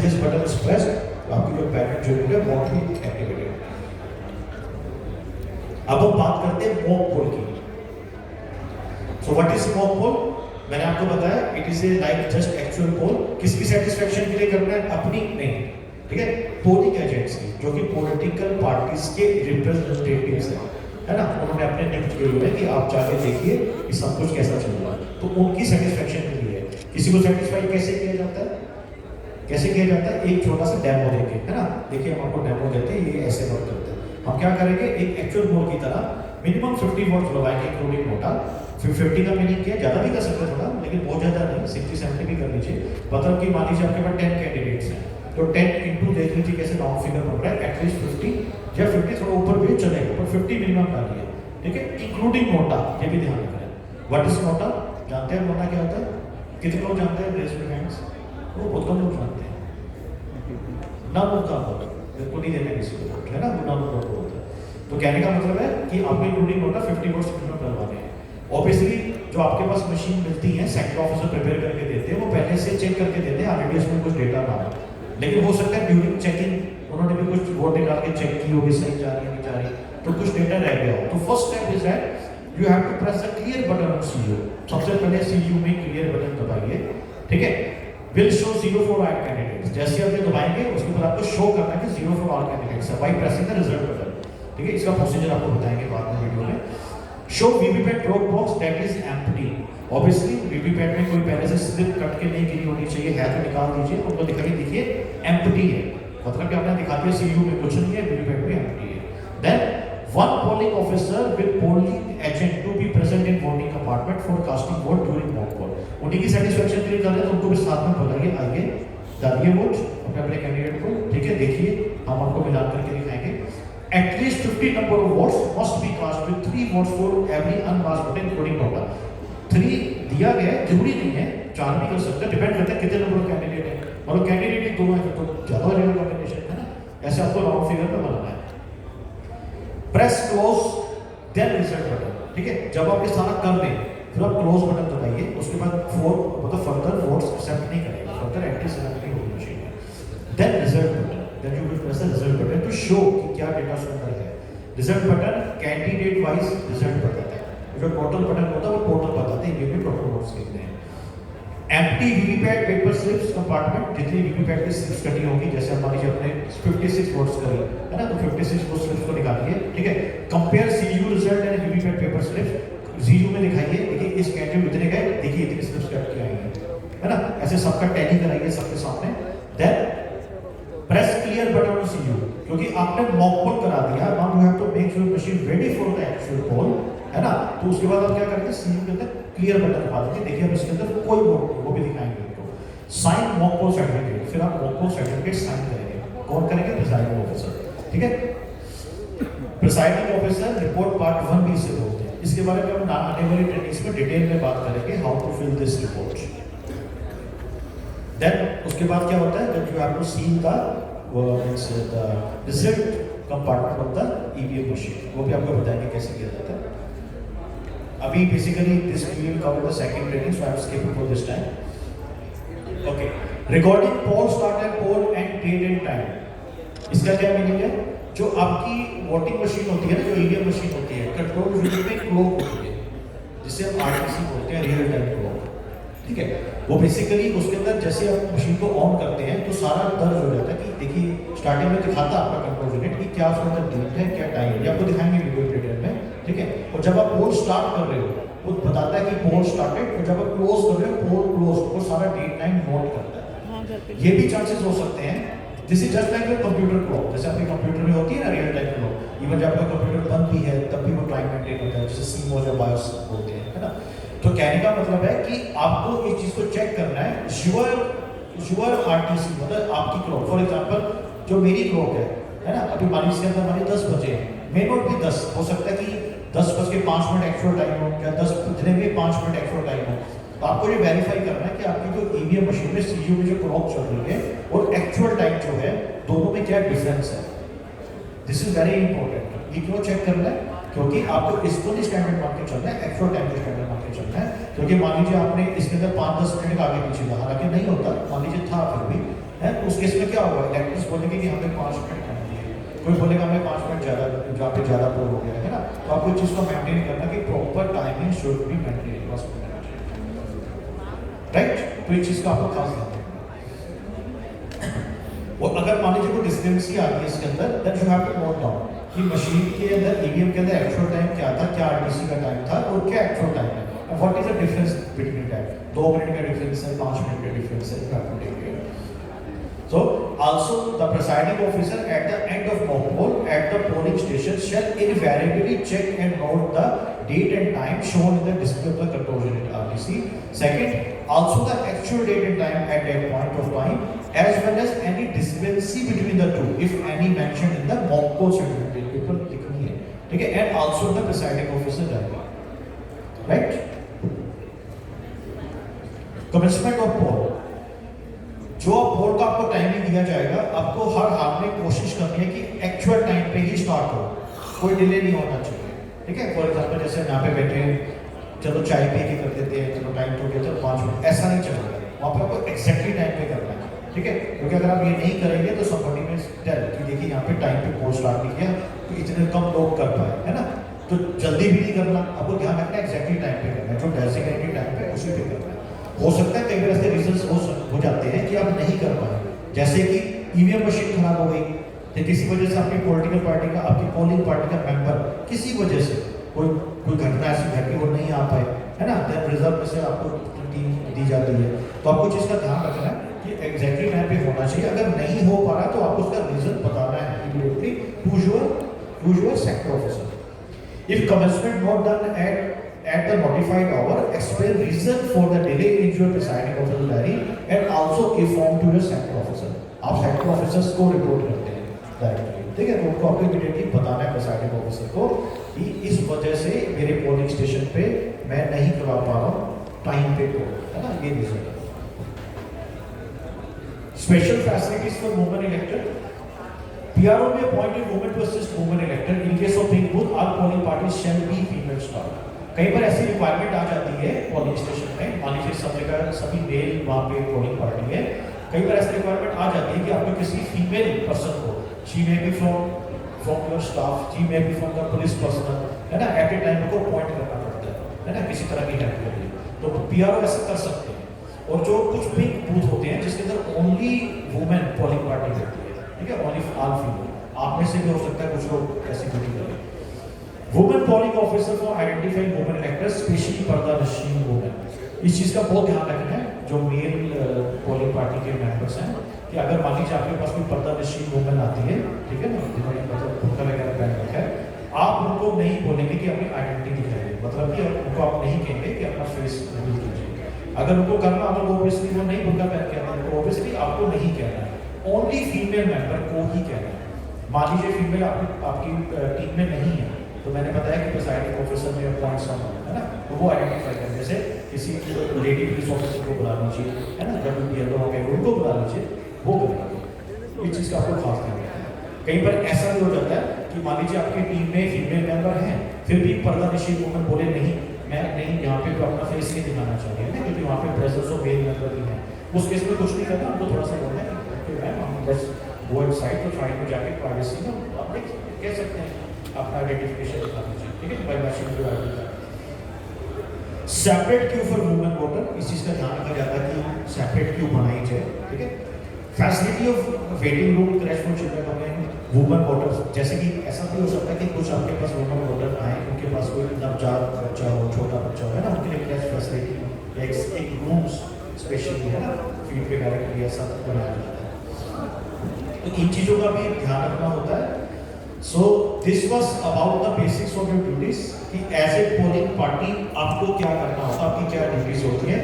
This button is pressed, आपकी जो packet जो है वो भी एक्टिवेटेड। अब हम बात करते हैं मॉक पोल की। So what is mock poll? मैंने आपको बताया it is a like just actual poll. किसकी सेटिस्फेक्शन के लिए करना है? अपनी नहीं, ठीक है, पोलिंग एजेंट्स की, जो कि पॉलिटिकल पार्टीज के रिप्रेजेंटेटिव्स हैं, है ना। उन्होंने अपने नियुक्त किए हुए हैं कि आप जाके देखिए कि सब कुछ कैसा चल रहा है, तो उनकी सेटिस्फेक्शन के लिए। किसी को सेटिस्फाई कैसे किया जाता है? कैसे किया जाता है? एक छोटा सा डेमो देके, है ना। देखिए हम आपको डेमो देते हैं, ये ऐसे वर्क करते हैं। हम क्या करेंगे, एक एक्चुअल पोल की तरह मिनिमम 50 वॉट्स लगाएंगे इंक्लूडिंग मोटा। फिर 50 का मीनिंग क्या, ज़्यादा भी कर सकते हैं थोड़ा, लेकिन बहुत ज़्यादा नहीं, 60-70 भी कर लीजिए। मतलब कि मान लीजिए आपके पास 10 कैंडिडेट्स हैं, तो 10 इंटू देख लीजिए कैसे राउंड फिगर बन रहा है, एटलीस्ट 50 या 50 थोड़ा ऊपर भी चलेगा, पर 50 मिनिमम डालिए, ठीक है, इंक्लूडिंग मोटा। ये भी ध्यान रखें। व्हाट इज मोटा? जानते हैं मोटा क्या होता है? कितने लोग जानते हैं? Raise your hands. वो बहुत कम लोग जानते हैं ना। वो काम होता है, बिल्कुल नहीं देना किसी को, है ना, वो ना होता है। तो कहने का मतलब है कि आपको इंक्लूडिंग मोटा 50 वॉट्स मिनिमम डलवाने हैं। ऑब्वियसली जो आपके पास मशीन मिलती है, सेक्टर ऑफिसर प्रिपेयर करके देते हैं, वो पहले से चेक करके देते हैं, ऑलरेडी उसमें कुछ डेटा ना हो। लेकिन हो सकता है ड्यूरिंग चेकिंग उन्होंने भी कुछ वोट निकाल के चेक की होगी, सही जा रही है नहीं जा रही, तो कुछ डेटा रह गया हो। तो first step is that you have to press the clear button on CU. सबसे पहले सीयू में क्लियर बटन दबाइए, ठीक है। Will show 0 for all candidates. जैसे आप ये दबाएंगे उसके बाद आपको शो करना है कि 0 फॉर ऑल कैंडिडेट्स है, by pressing the result button, ठीक है। इसका प्रोसीजर आपको बताएंगे बाद में वीडियो में। Show VVPAT drop box that is empty. Obviously VVPAT में कोई पहले से स्लिप कट के नहीं गिरी होनी चाहिए, है तो निकाल दीजिए, उनको दिखाइए, देखिए एम्प्टी है, मतलब कि आपने दिखा दिया सीयू में कुछ नहीं है, वीवीपैट में एम्प्टी है। Then one polling officer with polling agent to be present in voting compartment for casting vote during mock poll. उन्हीं की सेटिस्फेक्शन के लिए कर रहे हैं, तो उनको भी साथ में बताइए, आइए डालिए वोट अपने अपने कैंडिडेट को, ठीक है। देखिए हम आपको मिलान करके दिखाएंगे। At least 50 number of votes must be cast with 3 votes for every unmasked voter including nota। 3 दिया गया है, जरूरी नहीं है 4 भी कर सकते हैं, डिपेंड करता है कितने नंबर ऑफ कैंडिडेट है। मतलब कैंडिडेट ही 2 है तो ज्यादा हो जाएगा कॉम्बिनेशन, है ना। ऐसे आपको राउंड फिगर पे बनाना है। Press close then result button, ठीक है। जब आप ये सारा कर दें फिर आप क्लोज बटन दबाइए, उसके बाद मतलब फर्दर वोट्स एक्सेप्ट नहीं करेगा, फर्दर एंट्री सेलेक्ट नहीं होनी चाहिए। Then result button, then you will press the result button to show कि क्या डेटा सुंदर है। Result button candidate wise result बताता है, जो टोटल बटन होता है वो टोटल बताते हैं, ये भी टोटल वोट्स कहते हैं। Empty VVPAT paper slips compartment, जितनी वीवीपैट की स्लिप्स कटी होंगी, जैसे हम मान लीजिए अपने 56 वोट्स करें, है ना, तो 56 वो स्लिप्स को निकालिए, ठीक है। Compare CU result and VVPAT paper slips, zero में दिखाइए, देखिए इस कैंडिडेट इतने गए, देखिए इतनी स्लिप्स कट के आई हैं, है ना। ऐसे सबका टैली कराइए सबके सामने। Then press clear button on CU, क्योंकि आपने मॉक पोल करा दिया, now you have to make your machine ready for the actual poll, है ना। तो उसके बाद आप क्या करेंगे, सीयू के अंदर क्लियर बटन दबा देंगे, देखिए अब इसके अंदर कोई वोट वो भी दिखाएंगे आपको। साइन मॉक पोल सर्टिफिकेट, फिर आप मॉक पोल सर्टिफिकेट साइन करेंगे, कौन करेंगे? प्रिसाइडिंग ऑफिसर, ठीक है। Presiding officer report part 1B से बोलते हैं, इसके बारे में हम आने वाली ट्रेनिंग्स में डिटेल में बात करेंगे, how to fill this report. Then उसके बाद क्या होता है, जब you have to see the result compartment of the EVM machine, वो भी आपको बताएंगे कैसे किया जाता है। अभी basically this we will cover the second training, so I am skipping for this time. Okay, recording poll start and poll end date and time, इसका क्या मीनिंग है? जो आपकी वोटिंग मशीन होती है ना, जो ईवीएम मशीन होती है, कंट्रोल यूनिट में क्लॉक होती है, जिसे हम आरटीसी बोलते हैं, रियल टाइम क्लॉक, ठीक है। वो बेसिकली उसके अंदर जैसे आप मशीन को ऑन करते हैं तो सारा दर्ज हो जाता है कि देखिए स्टार्टिंग में दिखाता है आपका कंट्रोल यूनिट कि क्या उसके अंदर डेट है, क्या टाइम है, ये आपको दिखाएंगे वीडियो डिटेल में, ठीक है। और जब आप पोल स्टार्ट कर रहे हो वो बताता है कि पोल स्टार्टेड, और जब आप क्लोज कर रहे हो पोल क्लोज, वो सारा डेट टाइम नोट करता है। ये भी चांसेस हो सकते हैं, this is just like your computer clock, जैसे आपके कंप्यूटर में होती है ना रियल टाइम क्लॉक, इवन जब आपका कंप्यूटर बंद भी है तब भी वो टाइम मेंटेन होता है, जैसे सीमोस या बायोस बोलते हैं, है ना। तो कहने का मतलब है कि आपको इस चीज को चेक करना है, श्योर आरटीसी मतलब आपकी क्लॉक, फॉर एग्जांपल जो मेरी क्लॉक है ना, अभी मान लीजिए अंदर हमारे 10 बजे हैं, मे नॉट भी 10 हो सकता है कि 10:05 एक्चुअल टाइम हो, या 10:05 एक्चुअल टाइम हो। तो आपको ये वेरीफाई करना है कि आपकी जो ईवीएम मशीन में सीयू में जो क्लॉक चल रही है और एक्चुअल टाइम जो है, दोनों में क्या डिफरेंस है। This is very important. ये क्यों चेक करना है? क्योंकि आपको इसको नहीं स्टैंडर्ड मान के चलना है, एक्चुअल टाइम को स्टैंडर्ड मान के चलना है। क्योंकि मान लीजिए आपने इसके अंदर 5-10 मिनट आगे पीछे था, हालांकि नहीं होता, मान लीजिए था फिर भी, है। उस केस में क्या होगा, इलेक्टर्स बोलेंगे कि हमें 5 मिनट टाइम दिए, कोई बोलेगा हमें 5 मिनट ज़्यादा, जहाँ पे ज़्यादा पोल हो गया है ना। तो आपको इस चीज़ को मेंटेन करना कि proper timing should be maintain, right. तो इस चीज़ का आपको खास ध्यान रखना। और अगर मान लीजिए कोई डिस्क्रिपेंसी आ गई इसके अंदर, then you have to note down कि मशीन के अंदर ईवीएम के अंदर एक्चुअल टाइम क्या था, क्या आरटीसी का टाइम था और क्या एक्चुअल टाइम है, और what is the difference between that. 2 minute का डिफरेंस है, 5 मिनट का डिफरेंस है, you have to take care. So also the presiding officer at the end of mock poll at the polling station shall invariably check and note the date and time shown in the display of the control unit RTC. Second, also the actual date and time at that point of time, as well as any discrepancy between the two, if any mentioned in the mock poll certificate paper लिखनी है, ठीक है, and also the presiding officer diary, right? Commencement of poll. जो पोल का आपको timing दिया जाएगा, आपको हर हाल में कोशिश करनी है कि एक्चुअल टाइम पे ही स्टार्ट हो, कोई डिले नहीं होना चाहिए, ठीक है। फॉर एग्जांपल जैसे यहाँ पे बैठे हैं, चलो चाय पी के कर देते हैं, चलो टाइम तो गया, चलो 5 मिनट, ऐसा नहीं चलेगा। वहाँ पर आपको एग्जैक्टली टाइम पे करना है, ठीक है। क्योंकि अगर आप ये नहीं करेंगे तो समबडी में टेल कि देखिए यहाँ पे टाइम पे पोल स्टार्ट नहीं किया तो इतने कम लोग कर पाए, है ना। तो जल्दी भी नहीं करना, आपको ध्यान रखना है एग्जैक्टली टाइम पे करना है, जो डेजिग्नेटेड टाइम पे उसी पे करना है। हो सकता है कई बार ऐसे रीजंस हो जाते हैं कि आप नहीं कर पाए, जैसे कि ईवीएम मशीन खराब हो गई, तो किसी वजह से आपकी पॉलिटिकल पार्टी का, आपकी पोलिंग पार्टी का मेंबर किसी वजह से कोई घटना ऐसी घटी वो नहीं आ पाए, है ना, देन रिजर्व में से आपको टीम दी जाती है। तो आपको चीज़ का ध्यान रखना है कि एग्जैक्टली टाइम पे होना चाहिए। अगर नहीं हो पा रहा तो आपको उसका रीजन बताना है immediately to your sector officer. If commencement not done at the notified hour, explain reason for the delay in your presiding officer diary and also inform to your sector officer. आप sector officers को report करते हैं directly, ठीक है। तो उनको आपको immediately बताना है presiding officer को कि इस वजह से मेरे पोलिंग स्टेशन पे मैं नहीं करवा पा रहा हूँ टाइम पे, तो है ना, ये रीजन है। Special facilities for women elected. PRO may appoint a woman to assist women elected. In case of being both, all polling parties shall be female staff. कई बार ऐसी रिक्वायरमेंट आ जाती है पोलिंग स्टेशन में, मान लीजिए सब जगह सभी मेल वहाँ पे पोलिंग पार्टी है, कई बार ऐसी रिक्वायरमेंट आ जाती है कि आपको किसी फीमेल पर्सन को, she may be from your staff, she may be from the police personal, है ना, एट ए टाइम को अपॉइंट करना पड़ता है ना, किसी तरह की हेल्प के लिए। तो PRO ऐसा कर सकते हैं। और जो कुछ भी बूथ होते हैं जिसके अंदर ओनली वुमेन पोलिंग पार्टी होती है, ठीक है, ओनली ऑल फीमेल, आप में से भी हो सकता है कुछ लोग ऐसी ड्यूटी करें। Women polling officer for identifying women electors, specially पर्दानशीन वुमेन। इस चीज़ का बहुत ध्यान रखना है जो मेल पोलिंग पार्टी के मेंबर्स हैं, कि अगर मान लीजिए आपके पास कोई पर्दानशीन वुमेन आती है, ठीक है ना, जिन्होंने मतलब बुर्का वगैरह पहन रखा है, आप उनको नहीं बोलेंगे कि अपनी आइडेंटिटी दिखाइए, मतलब कि उनको आप नहीं कहेंगे कि अपना फेस रिवील कीजिए। अगर उनको करना हो तो ऑब्वियसली वो नहीं बुर्का पहन के आते हैं, तो ऑब्वियसली आपको नहीं कहना है, ओनली फीमेल मेंबर को ही कहना है। मान लीजिए फीमेल आपकी टीम में नहीं है, तो मैंने बताया कि प्रिसाइडिंग ऑफिसर में अपॉइंट सम है ना, तो वो आइडेंटिफाई कर, जैसे किसी लेडी पुलिस ऑफिसर को बुला लीजिए, है ना, जब PRO हो गए उनको बुला लीजिए, वो करेंगे। इस चीज़ का आपको खास ध्यान रखना है। कई बार ऐसा भी हो जाता है कि मान लीजिए आपकी टीम में फीमेल मेंबर हैं, फिर भी पर्दानशीन वुमेन बोले नहीं, मैं नहीं यहाँ पे तो अपना फेस नहीं दिखाना चाहती है ना, क्योंकि वहाँ पे प्रेजेंस ऑफ मेल मेंबर भी है, उस केस में कुछ नहीं करना, हमको थोड़ा सा बोलना है कि मैम हम बस वो साइड तो साइड में जाके प्राइवेसी में आप देख कह सकते हैं, अपना आइडेंटिफिकेशन दिखा दीजिए, ठीक है, by matching to ID. Separate queue for women voter, इस चीज़ का ध्यान रखा जाता है कि सेपरेट क्यू बनाई जाए, ठीक है। Facility of waiting room crash for children हमें वुमेन वोटर्स, जैसे कि ऐसा भी हो सकता है कि कुछ आपके पास वुमेन वोटर आए, उनके पास कोई नवजात बच्चा हो, छोटा बच्चा हो, है ना, उनके लिए क्रैश फैसिलिटी एक रूम्स स्पेशली, है ना, फीड वगैरह के लिए ऐसा बनाया जाता है। तो इन चीज़ों का भी ध्यान रखना होता है। So this was about the basics of your duties कि एज ए पोलिंग पार्टी आपको क्या करना होता है, आपकी क्या ड्यूटीज होती है।